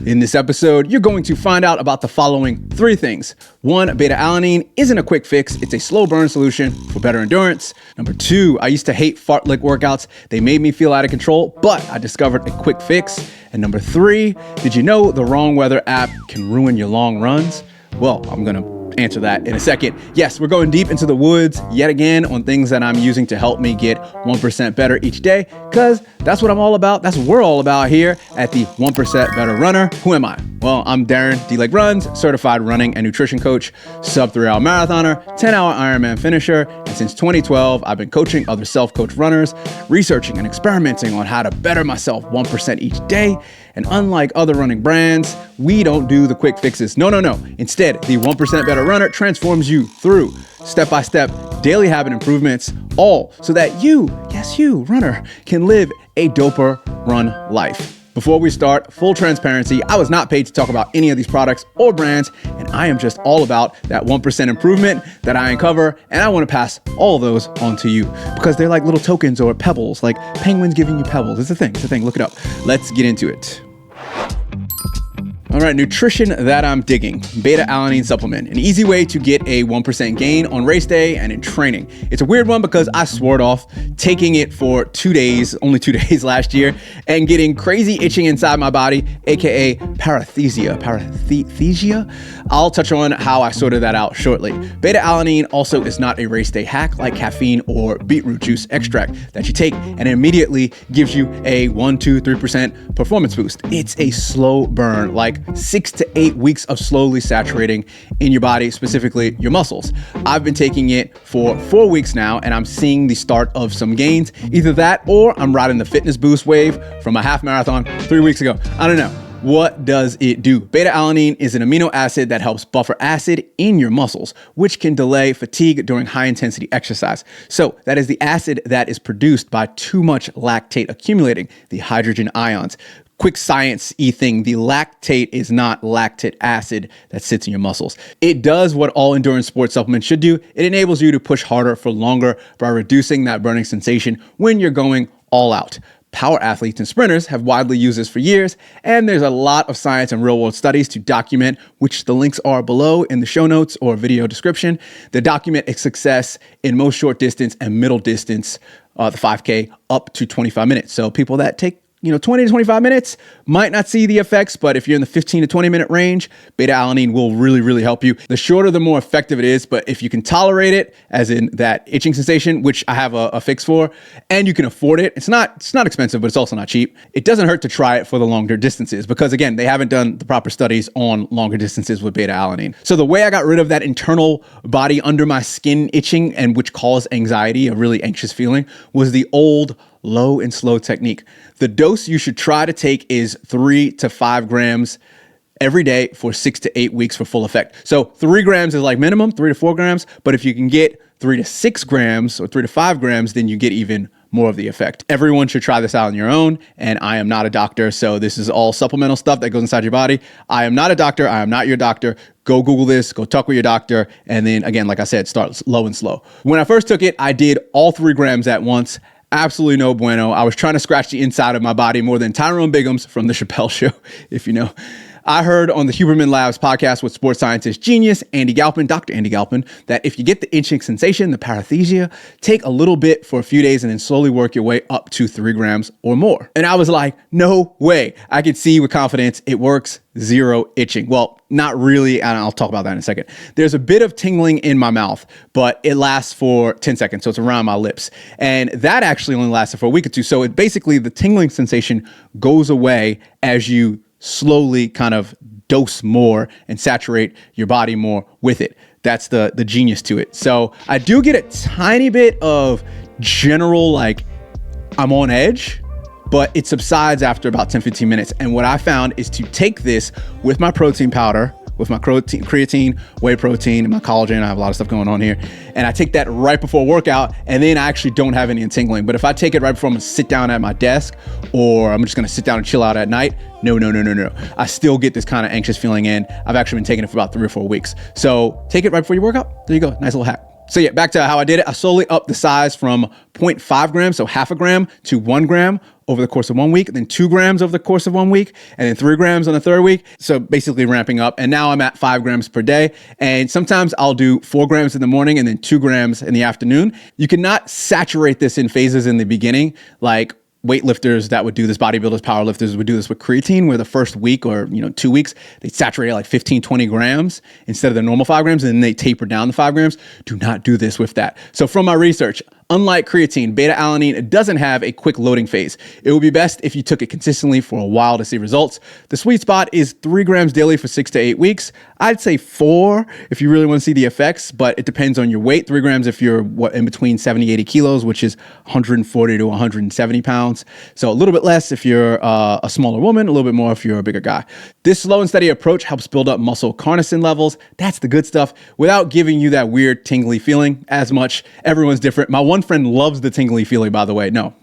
In this episode, you're going to find out about the following 3 things. 1, beta-alanine isn't a quick fix. It's a slow burn solution for better endurance. Number 2, I used to hate Fartlek workouts. They made me feel out of control, but I discovered a quick fix. And number 3, did you know the wrong weather app can ruin your long runs? Well, I'm going to answer that in a second. Yes, we're going deep into the woods yet again on things that I'm using to help me get 1% better each day, because that's what I'm all about. That's what we're all about here at the 1% Better Runner. Who am I? Well, I'm Darren D-Leg Runs, certified running and nutrition coach, sub 3-hour marathoner, 10-hour Ironman finisher, and since 2012, I've been coaching other self-coach runners, researching and experimenting on how to better myself 1% each day. And unlike other running brands, we don't do the quick fixes. No. Instead, the 1% Better Runner transforms you through step-by-step daily habit improvements, all so that you, yes you, runner, can live a doper run life. Before we start, full transparency, I was not paid to talk about any of these products or brands, and I am just all about that 1% improvement that I uncover, and I want to pass all of those on to you because they're like little tokens or pebbles, like penguins giving you pebbles. It's a thing, look it up. Let's get into it. All right, nutrition that I'm digging. Beta-alanine supplement, an easy way to get a 1% gain on race day and in training. It's a weird one because I swore it off taking it for 2 days, only 2 days last year, and getting crazy itching inside my body, AKA paresthesia. I'll touch on how I sorted that out shortly. Beta-alanine also is not a race day hack like caffeine or beetroot juice extract that you take and it immediately gives you a 1, 2, 3% performance boost. It's a slow burn, like 6 to 8 weeks of slowly saturating in your body, specifically your muscles. I've been taking it for 4 weeks now, and I'm seeing the start of some gains. Either that or I'm riding the fitness boost wave from a half marathon 3 weeks ago. I don't know. What does it do? Beta-alanine is an amino acid that helps buffer acid in your muscles, which can delay fatigue during high intensity exercise. So that is the acid that is produced by too much lactate accumulating, the hydrogen ions. Quick science-y thing, the lactate is not lactic acid that sits in your muscles. It does what all endurance sports supplements should do. It enables you to push harder for longer by reducing that burning sensation when you're going all out. Power athletes and sprinters have widely used this for years, and there's a lot of science and real-world studies to document, which the links are below in the show notes or video description, that document its success in most short distance and middle distance, the 5K, up to 25 minutes. So people that take 20 to 25 minutes might not see the effects, but if you're in the 15 to 20 minute range, beta-alanine will really help you. The shorter, the more effective it is, but if you can tolerate it, as in that itching sensation, which I have a fix for, and you can afford it, it's not expensive, but it's also not cheap. It doesn't hurt to try it for the longer distances because again, they haven't done the proper studies on longer distances with beta-alanine. So the way I got rid of that internal body under my skin itching and which caused anxiety, a really anxious feeling, was the old low and slow technique. The dose you should try to take is 3 to 5 grams every day for 6 to 8 weeks for full effect. So 3 grams is like minimum, 3 to 4 grams. But if you can get 3 to 6 grams or 3 to 5 grams, then you get even more of the effect. Everyone should try this out on your own. And I am not a doctor, so this is all supplemental stuff that goes inside your body. I am not a doctor. I am not your doctor. Go Google this, go talk with your doctor. And then again, like I said, start low and slow. When I first took it, I did all 3 grams at once. Absolutely no bueno. I was trying to scratch the inside of my body more than Tyrone Biggums from The Chappelle Show, if you know. I heard on the Huberman Labs podcast with sports scientist genius Andy Galpin, Dr. Andy Galpin, that if you get the itching sensation, the paresthesia, take a little bit for a few days and then slowly work your way up to 3 grams or more. And I was like, no way. I could see with confidence it works, 0 itching. Well, not really, and I'll talk about that in a second. There's a bit of tingling in my mouth, but it lasts for 10 seconds, so it's around my lips. And that actually only lasted for a week or two. So it basically, the tingling sensation goes away as you slowly kind of dose more and saturate your body more with it. That's the genius to it. So I do get a tiny bit of general, like I'm on edge, but it subsides after about 10-15 minutes. And what I found is to take this with my protein powder, with my creatine, whey protein, and my collagen. I have a lot of stuff going on here. And I take that right before workout, and then I actually don't have any tingling. But if I take it right before I'm gonna sit down at my desk, or I'm just gonna sit down and chill out at night, no. I still get this kind of anxious feeling, and I've actually been taking it for about 3 or 4 weeks. So take it right before you work out. There you go, nice little hack. So yeah, back to how I did it. I slowly upped the size from 0.5 grams, so half a gram, to 1 gram over the course of 1 week, then 2 grams over the course of 1 week, and then 3 grams on the third week. So basically ramping up. And now I'm at 5 grams per day. And sometimes I'll do 4 grams in the morning and then 2 grams in the afternoon. You cannot saturate this in phases in the beginning, like weightlifters that would do this, bodybuilders, powerlifters would do this with creatine, where the first week or 2 weeks, they saturate at like 15, 20 grams instead of the normal 5 grams, and then they taper down the 5 grams. Do not do this with that. So from my research, unlike creatine, beta-alanine doesn't have a quick loading phase. It would be best if you took it consistently for a while to see results. The sweet spot is 3 grams daily for 6 to 8 weeks. I'd say 4 if you really want to see the effects, but it depends on your weight. 3 grams if you're in between 70, 80 kilos, which is 140 to 170 pounds. So a little bit less if you're a smaller woman, a little bit more if you're a bigger guy. This slow and steady approach helps build up muscle carnosine levels. That's the good stuff, without giving you that weird tingly feeling as much. Everyone's different. My one friend loves the tingly feeling, by the way. No.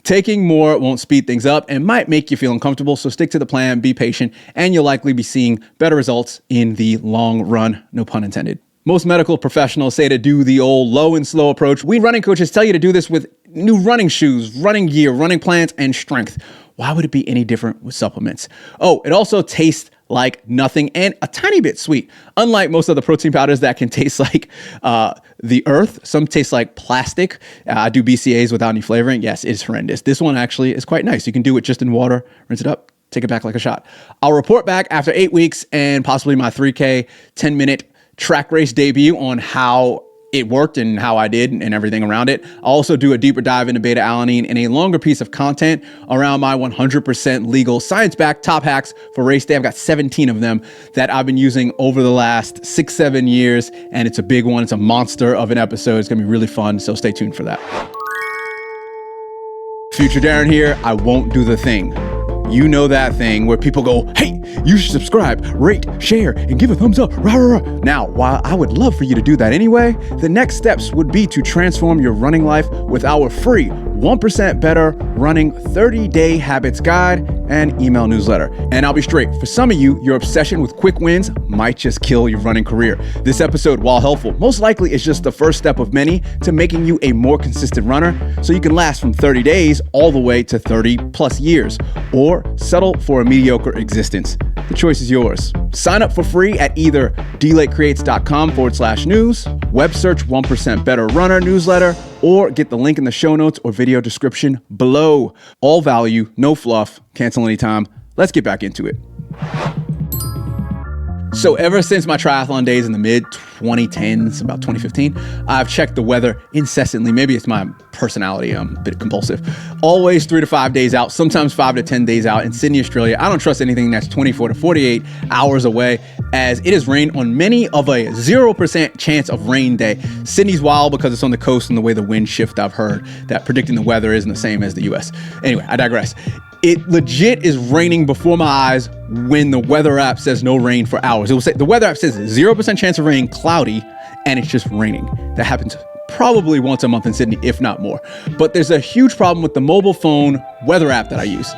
Taking more won't speed things up and might make you feel uncomfortable. So stick to the plan, be patient, and you'll likely be seeing better results in the long run. No pun intended. Most medical professionals say to do the old low and slow approach. We running coaches tell you to do this with new running shoes, running gear, running plans, and strength. Why would it be any different with supplements? Oh, it also tastes like nothing and a tiny bit sweet. Unlike most of the protein powders that can taste like the earth, some taste like plastic. I do BCAAs without any flavoring. Yes, it's horrendous. This one actually is quite nice. You can do it just in water, rinse it up, take it back like a shot. I'll report back after 8 weeks and possibly my 3K 10-minute track race debut on how it worked and how I did and everything around it. I'll also do a deeper dive into beta-alanine and a longer piece of content around my 100% legal science-backed top hacks for race day. I've got 17 of them that I've been using over the last 6-7 years, and it's a big one. It's a monster of an episode. It's gonna be really fun, so stay tuned for that. Future Darren here. I won't do the thing. You know that thing where people go, hey, you should subscribe, rate, share, and give a thumbs up. Rah, rah, rah. Now, while I would love for you to do that anyway, the next steps would be to transform your running life with our free 1% Better Running 30-Day Habits Guide and email newsletter. And I'll be straight, for some of you, your obsession with quick wins might just kill your running career. This episode, while helpful, most likely is just the first step of many to making you a more consistent runner so you can last from 30 days all the way to 30 plus years, or settle for a mediocre existence. The choice is yours. Sign up for free at either dlatecreates.com/news, web search 1% Better Runner newsletter, or get the link in the show notes or video description below. All value, no fluff, cancel anytime. Let's get back into it. So ever since my triathlon days in the mid 2010s, about 2015, I've checked the weather incessantly. Maybe it's my personality, I'm a bit compulsive. Always 3 to 5 days out, sometimes 5 to 10 days out in Sydney, Australia. I don't trust anything that's 24 to 48 hours away, as it has rained on many of a 0% chance of rain day. Sydney's wild because it's on the coast and the way the wind shift, I've heard that predicting the weather isn't the same as the US. Anyway, I digress. It legit is raining before my eyes when the weather app says no rain for hours. It will say, the weather app says 0% chance of rain, cloudy, and it's just raining. That happens probably once a month in Sydney, if not more. But there's a huge problem with the mobile phone weather app that I use.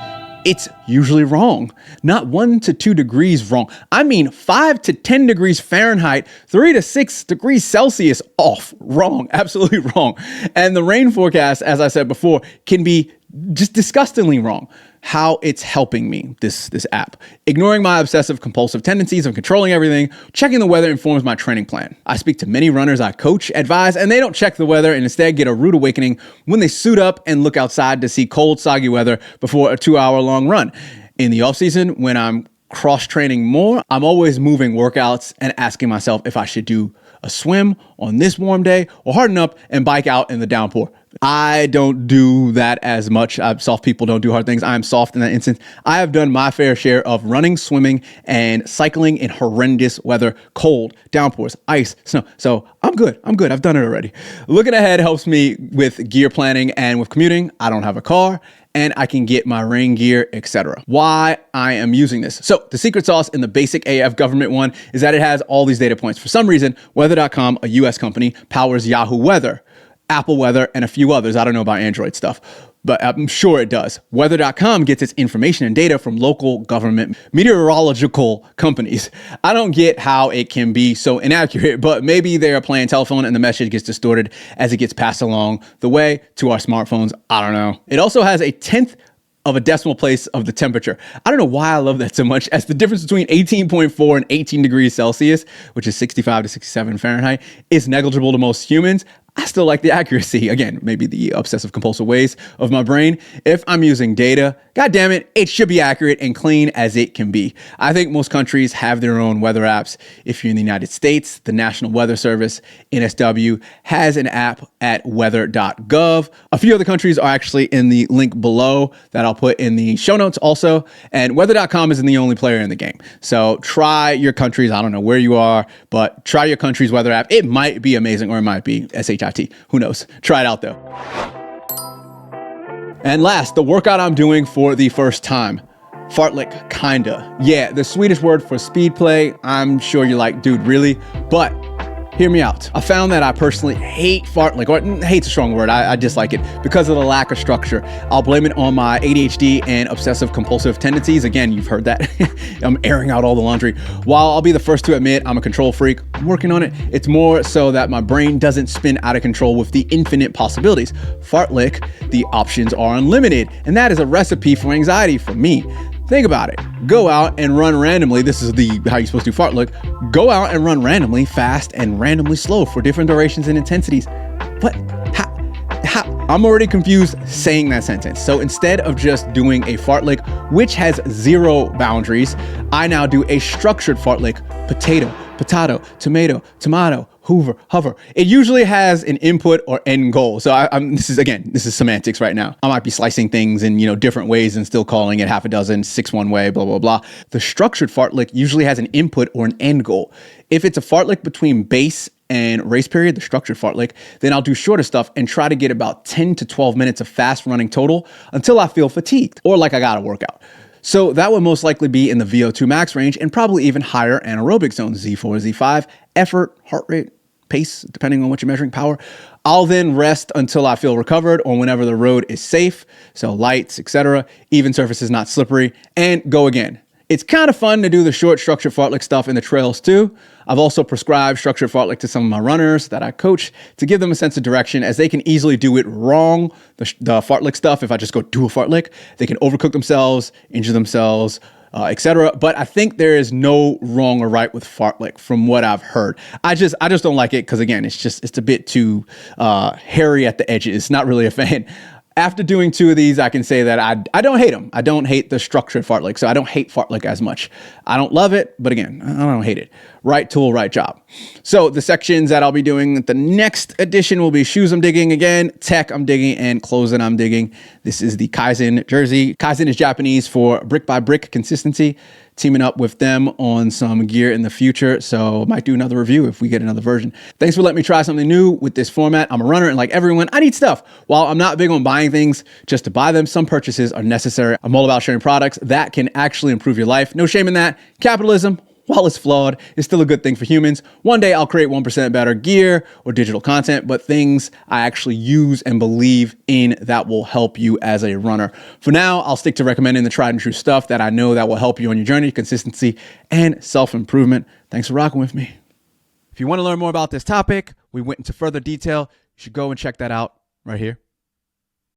It's usually wrong. Not 1 to 2 degrees wrong. I mean 5 to 10 degrees Fahrenheit, 3 to 6 degrees Celsius off. Wrong, absolutely wrong. And the rain forecast, as I said before, can be just disgustingly wrong. How it's helping me, this app. Ignoring my obsessive compulsive tendencies of controlling everything, checking the weather informs my training plan. I speak to many runners I coach, advise, and they don't check the weather and instead get a rude awakening when they suit up and look outside to see cold, soggy weather before a 2-hour-long run. In the off season, when I'm cross-training more, I'm always moving workouts and asking myself if I should do a swim on this warm day or harden up and bike out in the downpour. I don't do that as much. Soft people don't do hard things. I'm soft in that instance. I have done my fair share of running, swimming, and cycling in horrendous weather, cold, downpours, ice, snow. So I'm good. I've done it already. Looking ahead helps me with gear planning and with commuting. I don't have a car, and I can get my rain gear, etc. Why I am using this. So the secret sauce in the basic AF government one is that it has all these data points. For some reason, weather.com, a US company, powers Yahoo Weather. Apple Weather, and a few others. I don't know about Android stuff, but I'm sure it does. Weather.com gets its information and data from local government meteorological companies. I don't get how it can be so inaccurate, but maybe they are playing telephone and the message gets distorted as it gets passed along the way to our smartphones. I don't know. It also has a 1/10 of a decimal place of the temperature. I don't know why I love that so much, as the difference between 18.4 and 18 degrees Celsius, which is 65 to 67 Fahrenheit, is negligible to most humans. I still like the accuracy. Again, maybe the obsessive compulsive ways of my brain. If I'm using data, God damn it, it should be accurate and clean as it can be. I think most countries have their own weather apps. If you're in the United States, the National Weather Service, NSW, has an app at weather.gov. A few other countries are actually in the link below that I'll put in the show notes also. And weather.com isn't the only player in the game. So try your country's, I don't know where you are, but try your country's weather app. It might be amazing, or it might be SHIT. Who knows? Try it out though. And last, the workout I'm doing for the first time. Fartlek, kinda. Yeah, the Swedish word for speed play. I'm sure you're like, dude, really? But hear me out. I found that I personally hate Fartlek, or hate's a strong word. I dislike it because of the lack of structure. I'll blame it on my ADHD and obsessive compulsive tendencies. Again, you've heard that. I'm airing out all the laundry. While I'll be the first to admit I'm a control freak, I'm working on it. It's more so that my brain doesn't spin out of control with the infinite possibilities. Fartlek, the options are unlimited, and that is a recipe for anxiety for me. Think about it. Go out and run randomly. This is how you're supposed to do Fartlek. Go out and run randomly fast and randomly slow for different durations and intensities. But how? I'm already confused saying that sentence. So instead of just doing a Fartlek, which has 0 boundaries, I now do a structured Fartlek: potato, tomato, hover. It usually has an input or end goal. So this is semantics right now. I might be slicing things in, different ways and still calling it half a dozen, 6 one way, blah, blah, blah. The structured Fartlek usually has an input or an end goal. If it's a Fartlek between base and race period, the structured Fartlek, then I'll do shorter stuff and try to get about 10 to 12 minutes of fast running total until I feel fatigued or like I got to work out. So that would most likely be in the VO2 max range and probably even higher anaerobic zones, Z4, Z5, effort, heart rate, pace, depending on what you're measuring, power. I'll then rest until I feel recovered or whenever the road is safe, so lights, etc., even surfaces not slippery, and go again. It's kind of fun to do the short structured Fartlek stuff in the trails too. I've also prescribed structured Fartlek to some of my runners that I coach to give them a sense of direction, as they can easily do it wrong. The Fartlek stuff, if I just go do a Fartlek, they can overcook themselves, injure themselves, etc. But I think there is no wrong or right with Fartlek from what I've heard. I just don't like it because, again, it's a bit too hairy at the edges. Not really a fan. After doing 2 of these, I can say that I don't hate them. I don't hate the structured Fartlek, so I don't hate Fartlek as much. I don't love it, but again, I don't hate it. Right tool, right job. So the sections that I'll be doing, the next edition will be shoes I'm digging again, tech I'm digging, and clothing I'm digging. This is the Kaizen jersey. Kaizen is Japanese for brick by brick consistency. Teaming up with them on some gear in the future, so might do another review if we get another version. Thanks for letting me try something new with this format. I'm a runner, and like everyone, I need stuff. While I'm not big on buying things just to buy them, some purchases are necessary. I'm all about sharing products that can actually improve your life. No shame in that. Capitalism, while it's flawed, is still a good thing for humans. One day I'll create 1% better gear or digital content, but things I actually use and believe in that will help you as a runner. For now, I'll stick to recommending the tried and true stuff that I know that will help you on your journey, consistency, and self-improvement. Thanks for rocking with me. If you want to learn more about this topic, we went into further detail. You should go and check that out right here.